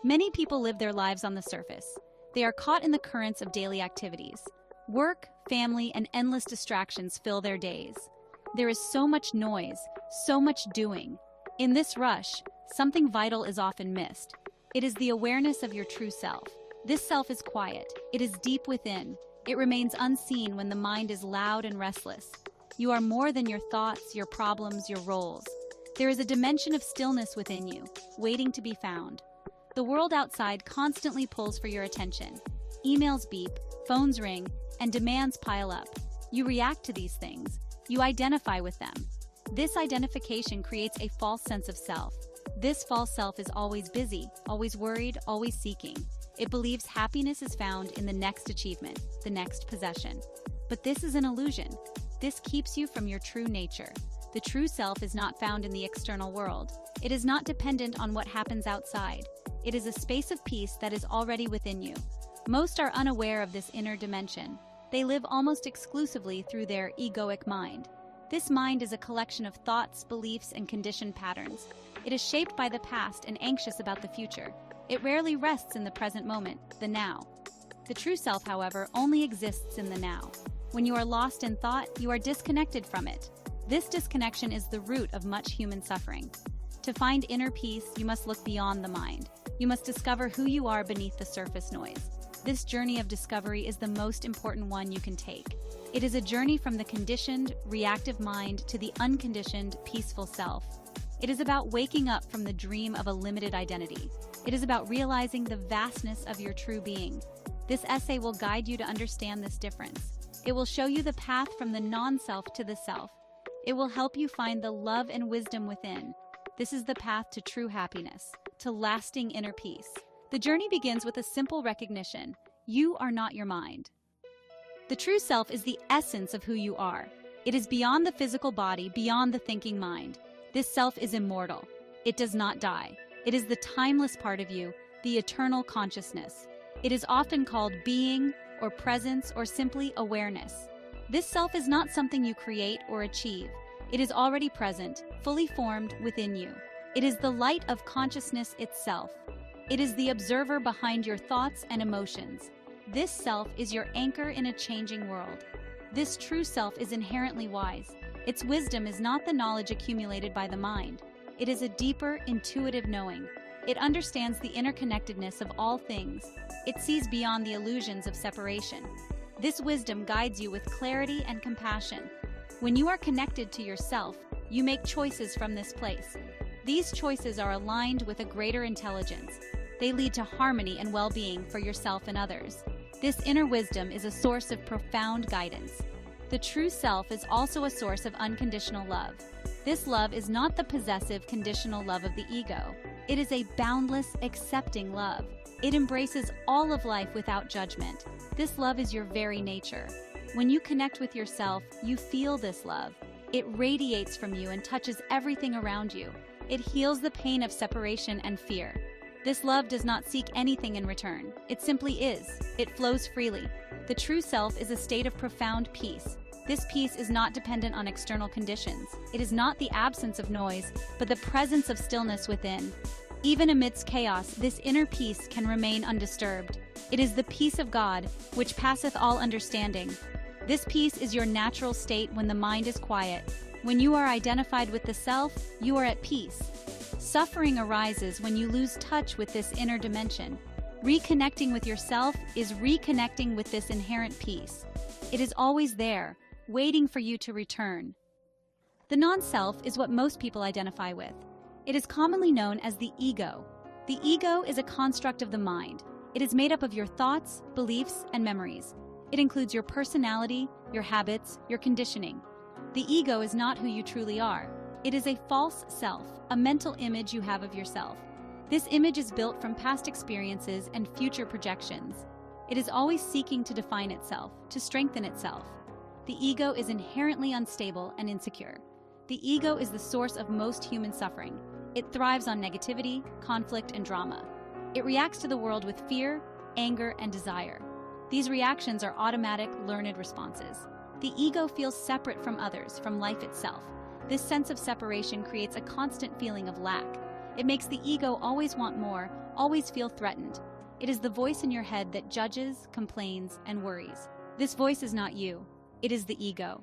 Many people live their lives on the surface. They are caught in the currents of daily activities. Work, family, and endless distractions fill their days. There is so much noise, so much doing. In this rush, something vital is often missed. It is the awareness of your true self. This self is quiet. It is deep within. It remains unseen when the mind is loud and restless. You are more than your thoughts, your problems, your roles. There is a dimension of stillness within you, waiting to be found. The world outside constantly pulls for your attention. Emails beep, phones ring, and demands pile up. You react to these things. You identify with them. This identification creates a false sense of self. This false self is always busy, always worried, always seeking. It believes happiness is found in the next achievement, the next possession. But this is an illusion. This keeps you from your true nature. The true self is not found in the external world. It is not dependent on what happens outside. It is a space of peace that is already within you. Most are unaware of this inner dimension. They live almost exclusively through their egoic mind. This mind is a collection of thoughts, beliefs, and conditioned patterns. It is shaped by the past and anxious about the future. It rarely rests in the present moment, the now. The true self, however, only exists in the now. When you are lost in thought, you are disconnected from it. This disconnection is the root of much human suffering. To find inner peace, you must look beyond the mind. You must discover who you are beneath the surface noise. This journey of discovery is the most important one you can take. It is a journey from the conditioned, reactive mind to the unconditioned, peaceful self. It is about waking up from the dream of a limited identity. It is about realizing the vastness of your true being. This essay will guide you to understand this difference. It will show you the path from the non-self to the self. It will help you find the love and wisdom within. This is the path to true happiness, to lasting inner peace. The journey begins with a simple recognition. You are not your mind. The true self is the essence of who you are. It is beyond the physical body, beyond the thinking mind. This self is immortal. It does not die. It is the timeless part of you, the eternal consciousness. It is often called being, or presence, or simply awareness. This self is not something you create or achieve. It is already present, fully formed within you. It is the light of consciousness itself. It is the observer behind your thoughts and emotions. This self is your anchor in a changing world. This true self is inherently wise. Its wisdom is not the knowledge accumulated by the mind. It is a deeper, intuitive knowing. It understands the interconnectedness of all things. It sees beyond the illusions of separation. This wisdom guides you with clarity and compassion. When you are connected to yourself, you make choices from this place. These choices are aligned with a greater intelligence. They lead to harmony and well-being for yourself and others. This inner wisdom is a source of profound guidance. The true self is also a source of unconditional love. This love is not the possessive, conditional love of the ego. It is a boundless, accepting love. It embraces all of life without judgment. This love is your very nature. When you connect with yourself, you feel this love. It radiates from you and touches everything around you. It heals the pain of separation and fear. This love does not seek anything in return. It simply is. It flows freely. The true self is a state of profound peace. This peace is not dependent on external conditions. It is not the absence of noise, but the presence of stillness within. Even amidst chaos, this inner peace can remain undisturbed. It is the peace of God, which passeth all understanding. This peace is your natural state when the mind is quiet. When you are identified with the self, you are at peace. Suffering arises when you lose touch with this inner dimension. Reconnecting with yourself is reconnecting with this inherent peace. It is always there, waiting for you to return. The non-self is what most people identify with. It is commonly known as the ego. The ego is a construct of the mind. It is made up of your thoughts, beliefs, and memories. It includes your personality, your habits, your conditioning. The ego is not who you truly are. It is a false self, a mental image you have of yourself. This image is built from past experiences and future projections. It is always seeking to define itself, to strengthen itself. The ego is inherently unstable and insecure. The ego is the source of most human suffering. It thrives on negativity, conflict, and drama. It reacts to the world with fear, anger, and desire. These reactions are automatic, learned responses. The ego feels separate from others, from life itself. This sense of separation creates a constant feeling of lack. It makes the ego always want more, always feel threatened. It is the voice in your head that judges, complains, and worries. This voice is not you. It is the ego.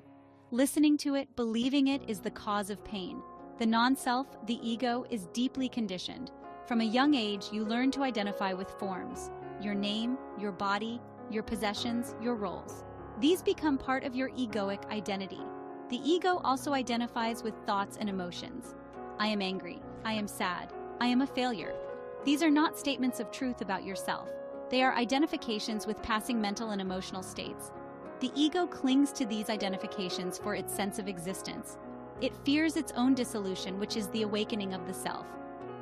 Listening to it, believing it, is the cause of pain. The non-self, the ego, is deeply conditioned. From a young age, you learn to identify with forms: your name, your body, your possessions, your roles. These become part of your egoic identity. The ego also identifies with thoughts and emotions. I am angry. I am sad. I am a failure. These are not statements of truth about yourself. They are identifications with passing mental and emotional states. The ego clings to these identifications for its sense of existence. It fears its own dissolution, which is the awakening of the self.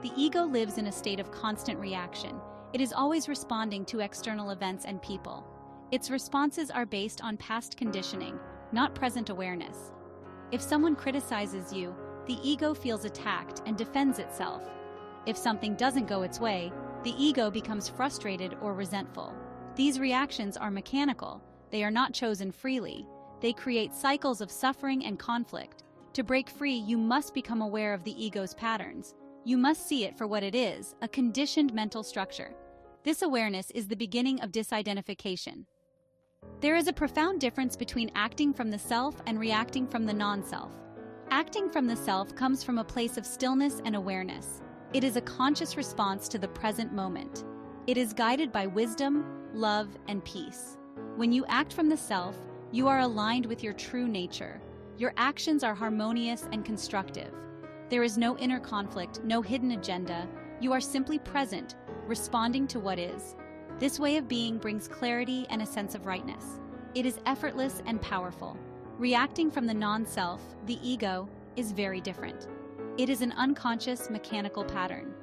The ego lives in a state of constant reaction. It is always responding to external events and people. Its responses are based on past conditioning, not present awareness. If someone criticizes you, the ego feels attacked and defends itself. If something doesn't go its way, the ego becomes frustrated or resentful. These reactions are mechanical. They are not chosen freely. They create cycles of suffering and conflict. To break free, you must become aware of the ego's patterns. You must see it for what it is, a conditioned mental structure. This awareness is the beginning of disidentification. There is a profound difference between acting from the self and reacting from the non-self. Acting from the self comes from a place of stillness and awareness. It is a conscious response to the present moment. It is guided by wisdom, love, and peace. When you act from the self, you are aligned with your true nature. Your actions are harmonious and constructive. There is no inner conflict, no hidden agenda. You are simply present, responding to what is. This way of being brings clarity and a sense of rightness. It is effortless and powerful. Reacting from the non-self, the ego, is very different. It is an unconscious, mechanical pattern.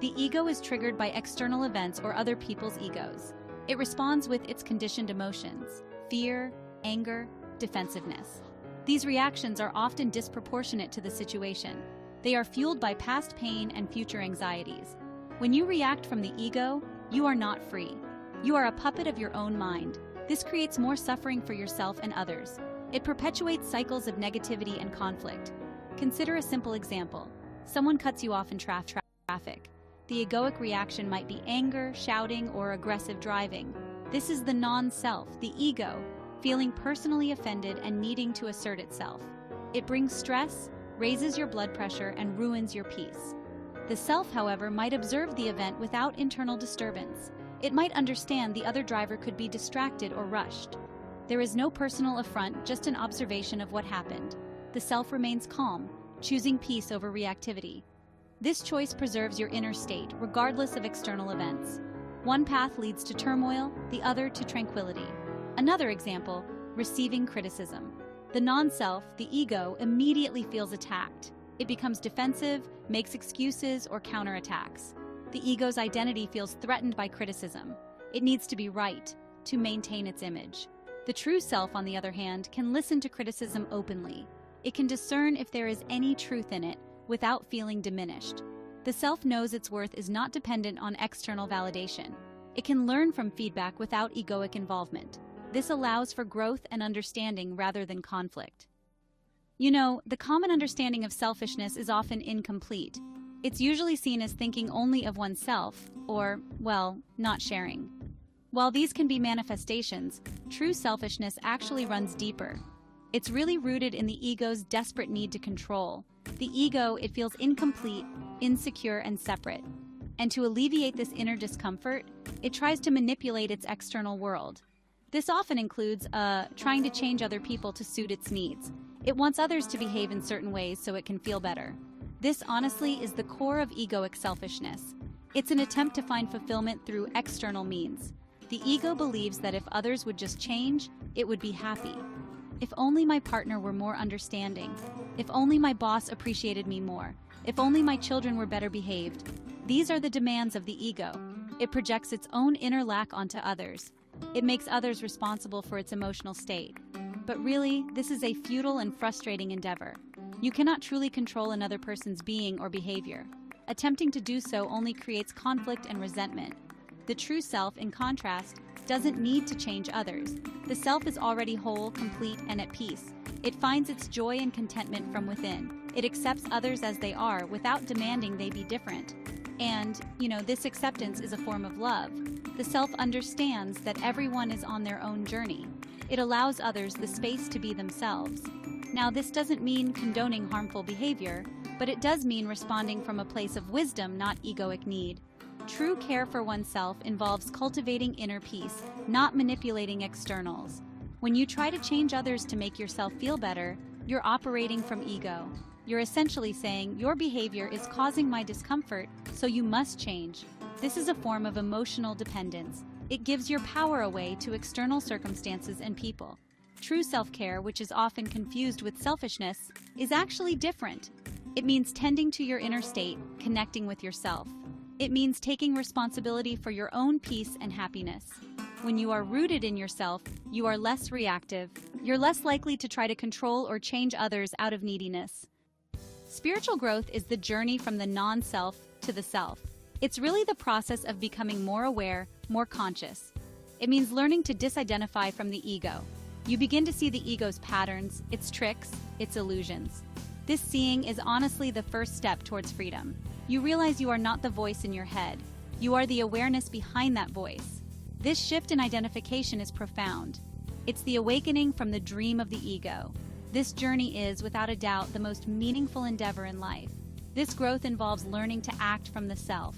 The ego is triggered by external events or other people's egos. It responds with its conditioned emotions: fear, anger, defensiveness. These reactions are often disproportionate to the situation. They are fueled by past pain and future anxieties. When you react from the ego, you are not free. You are a puppet of your own mind. This creates more suffering for yourself and others. It perpetuates cycles of negativity and conflict. Consider a simple example. Someone cuts you off in traffic. The egoic reaction might be anger, shouting, or aggressive driving. This is the non-self, the ego, feeling personally offended and needing to assert itself. It brings stress, raises your blood pressure, and ruins your peace. The self, however, might observe the event without internal disturbance. It might understand the other driver could be distracted or rushed. There is no personal affront, just an observation of what happened. The self remains calm, choosing peace over reactivity. This choice preserves your inner state, regardless of external events. One path leads to turmoil, the other to tranquility. Another example, receiving criticism. The non-self, the ego, immediately feels attacked. It becomes defensive, makes excuses, or counterattacks. The ego's identity feels threatened by criticism. It needs to be right to maintain its image. The true self, on the other hand, can listen to criticism openly. It can discern if there is any truth in it without feeling diminished. The self knows its worth is not dependent on external validation. It can learn from feedback without egoic involvement. This allows for growth and understanding rather than conflict. You know, the common understanding of selfishness is often incomplete. It's usually seen as thinking only of oneself, or, well, not sharing. While these can be manifestations, true selfishness actually runs deeper. It's really rooted in the ego's desperate need to control. The ego, it feels incomplete, insecure, and separate. And to alleviate this inner discomfort, it tries to manipulate its external world. This often includes trying to change other people to suit its needs. It wants others to behave in certain ways so it can feel better. This honestly is the core of egoic selfishness. It's an attempt to find fulfillment through external means. The ego believes that if others would just change, it would be happy. If only my partner were more understanding. If only my boss appreciated me more. If only my children were better behaved. These are the demands of the ego. It projects its own inner lack onto others. It makes others responsible for its emotional state. But really, this is a futile and frustrating endeavor. You cannot truly control another person's being or behavior. Attempting to do so only creates conflict and resentment. The true self, in contrast, doesn't need to change others. The self is already whole, complete, and at peace. It finds its joy and contentment from within. It accepts others as they are without demanding they be different. And, this acceptance is a form of love. The self understands that everyone is on their own journey. It allows others the space to be themselves. Now, this doesn't mean condoning harmful behavior, but it does mean responding from a place of wisdom, not egoic need. True care for oneself involves cultivating inner peace, not manipulating externals. When you try to change others to make yourself feel better, you're operating from ego. You're essentially saying, your behavior is causing my discomfort, so you must change. This is a form of emotional dependence. It gives your power away to external circumstances and people. True self-care, which is often confused with selfishness, is actually different. It means tending to your inner state, connecting with yourself. It means taking responsibility for your own peace and happiness. When you are rooted in yourself, you are less reactive. You're less likely to try to control or change others out of neediness. Spiritual growth is the journey from the non-self to the self. It's really the process of becoming more aware, more conscious. It means learning to disidentify from the ego. You begin to see the ego's patterns, its tricks, its illusions. This seeing is honestly the first step towards freedom. You realize you are not the voice in your head. You are the awareness behind that voice. This shift in identification is profound. It's the awakening from the dream of the ego. This journey is, without a doubt, the most meaningful endeavor in life. This growth involves learning to act from the self.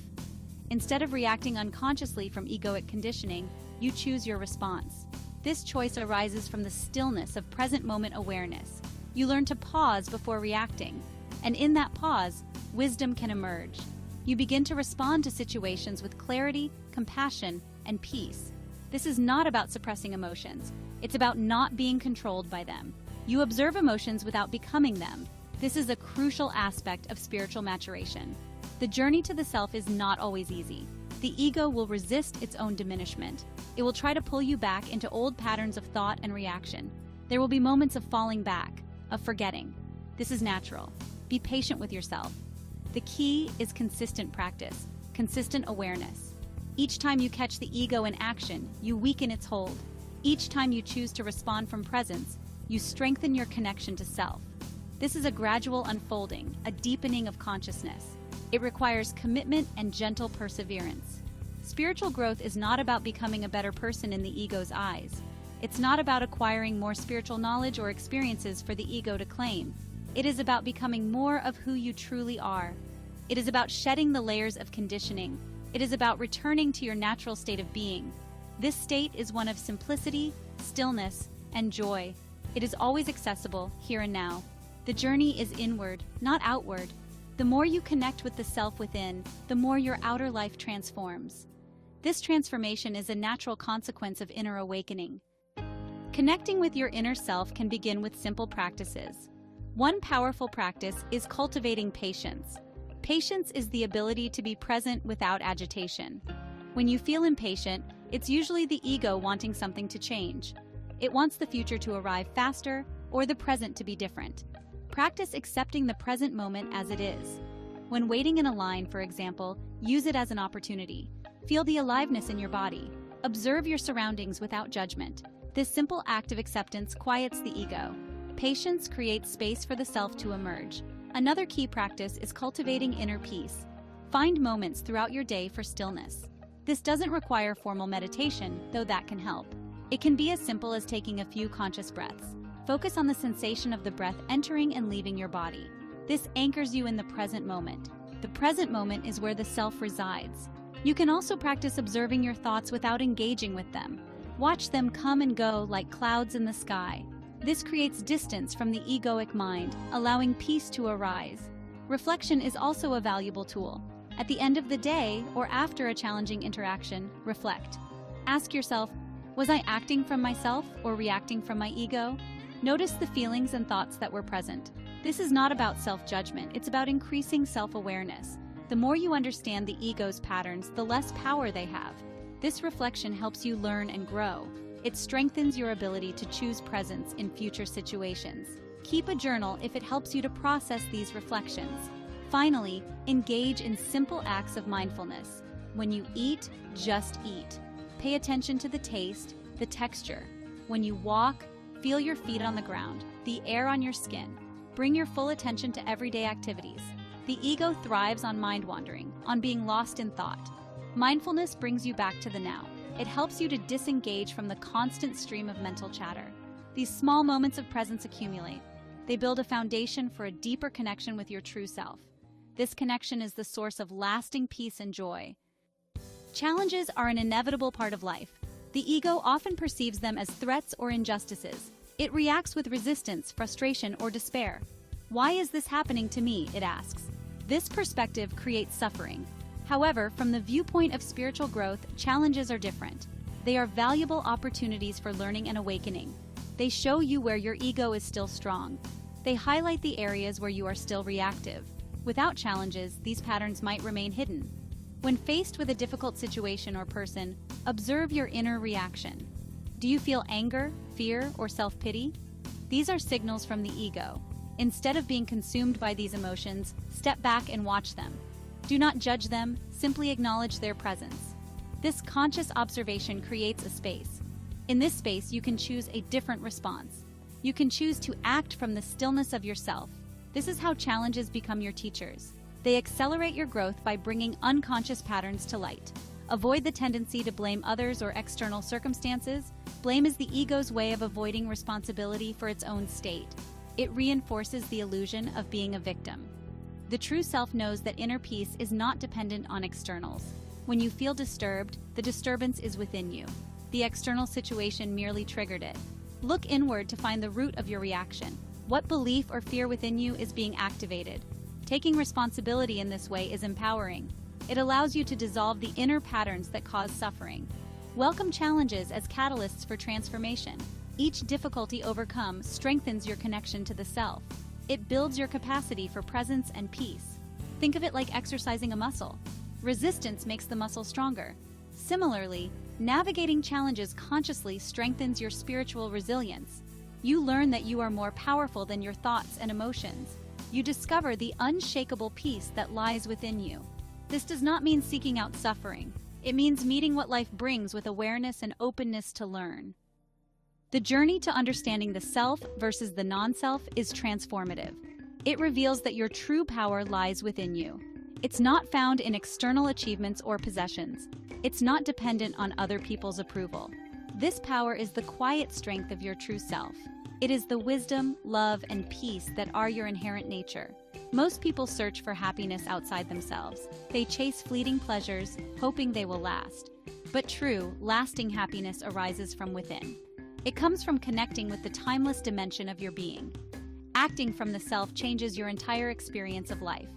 Instead of reacting unconsciously from egoic conditioning, you choose your response. This choice arises from the stillness of present moment awareness. You learn to pause before reacting, and in that pause, wisdom can emerge. You begin to respond to situations with clarity, compassion, and peace. This is not about suppressing emotions. It's about not being controlled by them. You observe emotions without becoming them. This is a crucial aspect of spiritual maturation. The journey to the self is not always easy. The ego will resist its own diminishment. It will try to pull you back into old patterns of thought and reaction. There will be moments of falling back, of forgetting. This is natural. Be patient with yourself. The key is consistent practice, consistent awareness. Each time you catch the ego in action, you weaken its hold. Each time you choose to respond from presence, you strengthen your connection to self. This is a gradual unfolding, a deepening of consciousness. It requires commitment and gentle perseverance. Spiritual growth is not about becoming a better person in the ego's eyes. It's not about acquiring more spiritual knowledge or experiences for the ego to claim. It is about becoming more of who you truly are. It is about shedding the layers of conditioning. It is about returning to your natural state of being. This state is one of simplicity, stillness, and joy. It is always accessible, here and now. The journey is inward, not outward. The more you connect with the self within, the more your outer life transforms. This transformation is a natural consequence of inner awakening. Connecting with your inner self can begin with simple practices. One powerful practice is cultivating patience. Patience is the ability to be present without agitation. When you feel impatient, it's usually the ego wanting something to change. It wants the future to arrive faster or the present to be different. Practice accepting the present moment as it is. When waiting in a line, for example, use it as an opportunity. Feel the aliveness in your body. Observe your surroundings without judgment. This simple act of acceptance quiets the ego. Patience creates space for the self to emerge. Another key practice is cultivating inner peace. Find moments throughout your day for stillness. This doesn't require formal meditation, though that can help. It can be as simple as taking a few conscious breaths. Focus on the sensation of the breath entering and leaving your body. This anchors you in the present moment. The present moment is where the self resides. You can also practice observing your thoughts without engaging with them. Watch them come and go like clouds in the sky. This creates distance from the egoic mind, allowing peace to arise. Reflection is also a valuable tool. At the end of the day, or after a challenging interaction, reflect. Ask yourself, was I acting from myself or reacting from my ego? Notice the feelings and thoughts that were present. This is not about self-judgment, it's about increasing self-awareness. The more you understand the ego's patterns, the less power they have. This reflection helps you learn and grow. It strengthens your ability to choose presence in future situations. Keep a journal if it helps you to process these reflections. Finally, engage in simple acts of mindfulness. When you eat, just eat. Pay attention to the taste, the texture. When you walk, feel your feet on the ground. the air on your skin. Bring your full attention to everyday activities. The ego thrives on mind wandering, on being lost in thought. Mindfulness brings you back to the now. It helps you to disengage from the constant stream of mental chatter. These small moments of presence accumulate. They build a foundation for a deeper connection with your true self. This connection is the source of lasting peace and joy. Challenges are an inevitable part of life. The ego often perceives them as threats or injustices. It reacts with resistance, frustration, or despair. Why is this happening to me? It asks. This perspective creates suffering. However, from the viewpoint of spiritual growth, challenges are different. They are valuable opportunities for learning and awakening. They show you where your ego is still strong. They highlight the areas where you are still reactive. Without challenges, these patterns might remain hidden. When faced with a difficult situation or person, observe your inner reaction. Do you feel anger, fear, or self-pity? These are signals from the ego. Instead of being consumed by these emotions, step back and watch them. Do not judge them, simply acknowledge their presence. This conscious observation creates a space. In this space, you can choose a different response. You can choose to act from the stillness of yourself. This is how challenges become your teachers. They accelerate your growth by bringing unconscious patterns to light. Avoid the tendency to blame others or external circumstances. Blame is the ego's way of avoiding responsibility for its own state. It reinforces the illusion of being a victim. The true self knows that inner peace is not dependent on externals. When you feel disturbed, the disturbance is within you. The external situation merely triggered it. Look inward to find the root of your reaction. What belief or fear within you is being activated? Taking responsibility in this way is empowering. It allows you to dissolve the inner patterns that cause suffering. Welcome challenges as catalysts for transformation. Each difficulty overcome strengthens your connection to the self. It builds your capacity for presence and peace. Think of it like exercising a muscle. Resistance makes the muscle stronger. Similarly, navigating challenges consciously strengthens your spiritual resilience. You learn that you are more powerful than your thoughts and emotions. You discover the unshakable peace that lies within you. This does not mean seeking out suffering. It means meeting what life brings with awareness and openness to learn. The journey to understanding the self versus the non-self is transformative. It reveals that your true power lies within you. It's not found in external achievements or possessions. It's not dependent on other people's approval. This power is the quiet strength of your true self. It is the wisdom, love, and peace that are your inherent nature. Most people search for happiness outside themselves. They chase fleeting pleasures, hoping they will last. But true, lasting happiness arises from within. It comes from connecting with the timeless dimension of your being. Acting from the self changes your entire experience of life.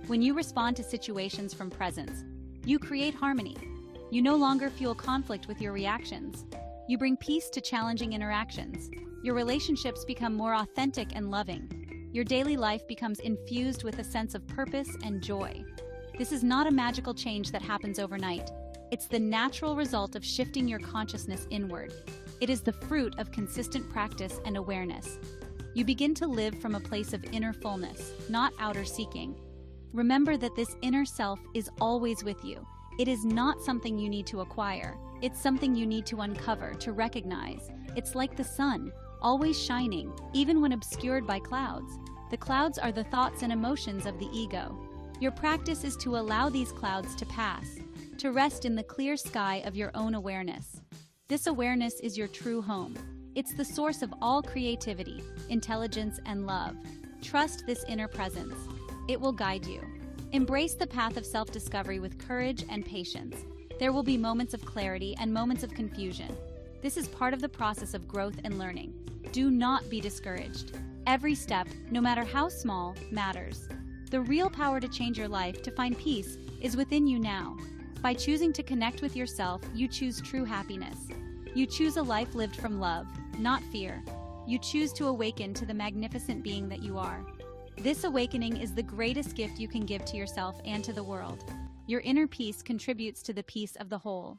When you respond to situations from presence, you create harmony. You no longer fuel conflict with your reactions. You bring peace to challenging interactions. Your relationships become more authentic and loving. Your daily life becomes infused with a sense of purpose and joy. This is not a magical change that happens overnight. It's the natural result of shifting your consciousness inward. It is the fruit of consistent practice and awareness. You begin to live from a place of inner fullness, not outer seeking. Remember that this inner self is always with you. It is not something you need to acquire. It's something you need to uncover, to recognize. It's like the sun, always shining, even when obscured by clouds. The clouds are the thoughts and emotions of the ego. Your practice is to allow these clouds to pass, to rest in the clear sky of your own awareness. This awareness is your true home. It's the source of all creativity, intelligence, and love. Trust this inner presence. It will guide you. Embrace the path of self-discovery with courage and patience. There will be moments of clarity and moments of confusion. This is part of the process of growth and learning. Do not be discouraged. Every step, no matter how small, matters. The real power to change your life, to find peace, is within you now. By choosing to connect with yourself, you choose true happiness. You choose a life lived from love, not fear. You choose to awaken to the magnificent being that you are. This awakening is the greatest gift you can give to yourself and to the world. Your inner peace contributes to the peace of the whole.